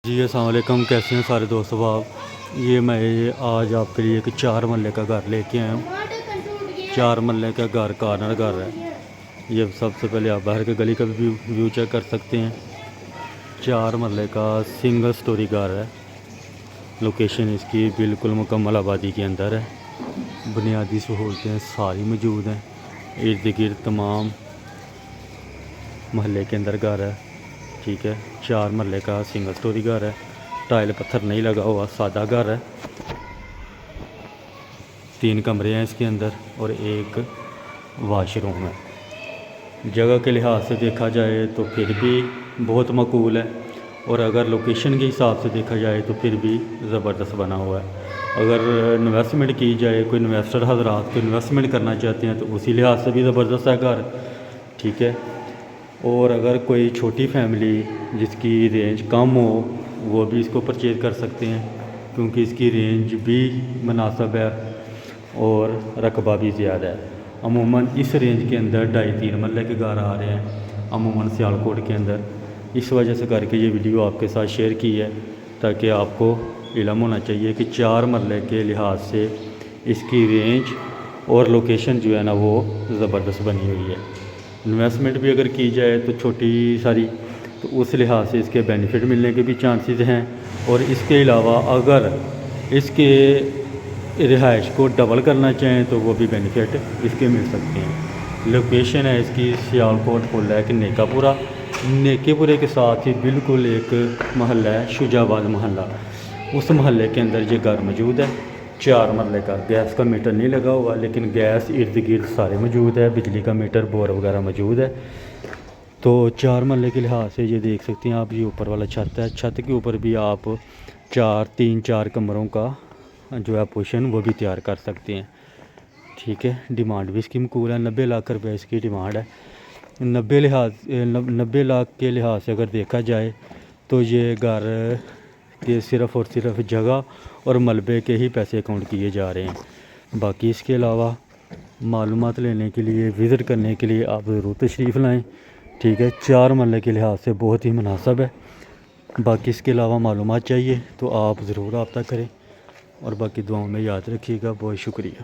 جی السلام علیکم، کیسے ہیں سارے دوست آپ؟ یہ میں آج آپ کے لیے ایک 4 مرلے کا گھر لے کے آیا ہوں۔ 4 مرلے کا گھر کارنر گھر ہے۔ یہ سب سے پہلے آپ باہر کے گلی کا بھی ویو چیک کر سکتے ہیں۔ 4 مرلے کا سنگل سٹوری گھر ہے۔ لوکیشن اس کی بالکل مکمل آبادی کے اندر ہے۔ بنیادی سہولتیں ساری موجود ہیں۔ ارد گرد تمام محلے کے اندر گھر ہے، ٹھیک ہے۔ 4 مرلے کا سنگل سٹوری گھر ہے، ٹائل پتھر نہیں لگا ہوا، سادہ گھر ہے۔ 3 کمرے ہیں اس کے اندر اور ایک واش روم ہے۔ جگہ کے لحاظ سے دیکھا جائے تو پھر بھی بہت معقول ہے، اور اگر لوکیشن کے حساب سے دیکھا جائے تو پھر بھی زبردست بنا ہوا ہے۔ اگر انویسٹمنٹ کی جائے، کوئی انویسٹر حضرات کو انویسٹمنٹ کرنا چاہتے ہیں تو اسی لحاظ سے بھی زبردست ہے گھر، ٹھیک ہے۔ اور اگر کوئی چھوٹی فیملی جس کی رینج کم ہو وہ بھی اس کو پرچیز کر سکتے ہیں، کیونکہ اس کی رینج بھی مناسب ہے اور رقبہ بھی زیادہ ہے۔ عموماً اس رینج کے اندر 2.5-3 مرلے کے گھر آ رہے ہیں عموماً سیالکوٹ کے اندر۔ اس وجہ سے کر کے یہ ویڈیو آپ کے ساتھ شیئر کی ہے، تاکہ آپ کو علم ہونا چاہیے کہ 4 مرلے کے لحاظ سے اس کی رینج اور لوکیشن جو ہے نا وہ زبردست بنی ہوئی ہے۔ انویسٹمنٹ بھی اگر کی جائے تو چھوٹی ساری، تو اس لحاظ سے اس کے بینیفٹ ملنے کے بھی چانسز ہیں، اور اس کے علاوہ اگر اس کے رہائش کو ڈبل کرنا چاہیں تو وہ بھی بینیفٹ اس کے مل سکتے ہیں۔ لوکیشن ہے اس کی سیالکوٹ پل ہے کہ نیکا پورہ، نیکے پورے کے ساتھ ہی بالکل ایک محلہ ہے شجاع آباد محلہ، اس محلے کے اندر یہ گھر موجود ہے۔ 4 مرلے کا گیس کا میٹر نہیں لگا ہوا، لیکن گیس ارد گرد سارے موجود ہے، بجلی کا میٹر بور وغیرہ موجود ہے۔ تو 4 مرلے کے لحاظ سے یہ دیکھ سکتے ہیں آپ، یہ اوپر والا چھت ہے، چھت کے اوپر بھی آپ 4 کمروں کا جو ہے پوشن وہ بھی تیار کر سکتے ہیں، ٹھیک ہے۔ ڈیمانڈ بھی اس کی مقبول ہے، 90 لاکھ روپے اس کی ڈیمانڈ ہے۔ 90 لاکھ کے لحاظ سے اگر دیکھا جائے تو یہ گھر کے صرف اور صرف جگہ اور ملبے کے ہی پیسے اکاؤنٹ کیے جا رہے ہیں۔ باقی اس کے علاوہ معلومات لینے کے لیے، وزٹ کرنے کے لیے آپ ضرور تشریف لائیں، ٹھیک ہے۔ 4 مرلے کے لحاظ سے بہت ہی مناسب ہے۔ باقی اس کے علاوہ معلومات چاہیے تو آپ ضرور رابطہ کریں، اور باقی دعاؤں میں یاد رکھیے گا۔ بہت شکریہ۔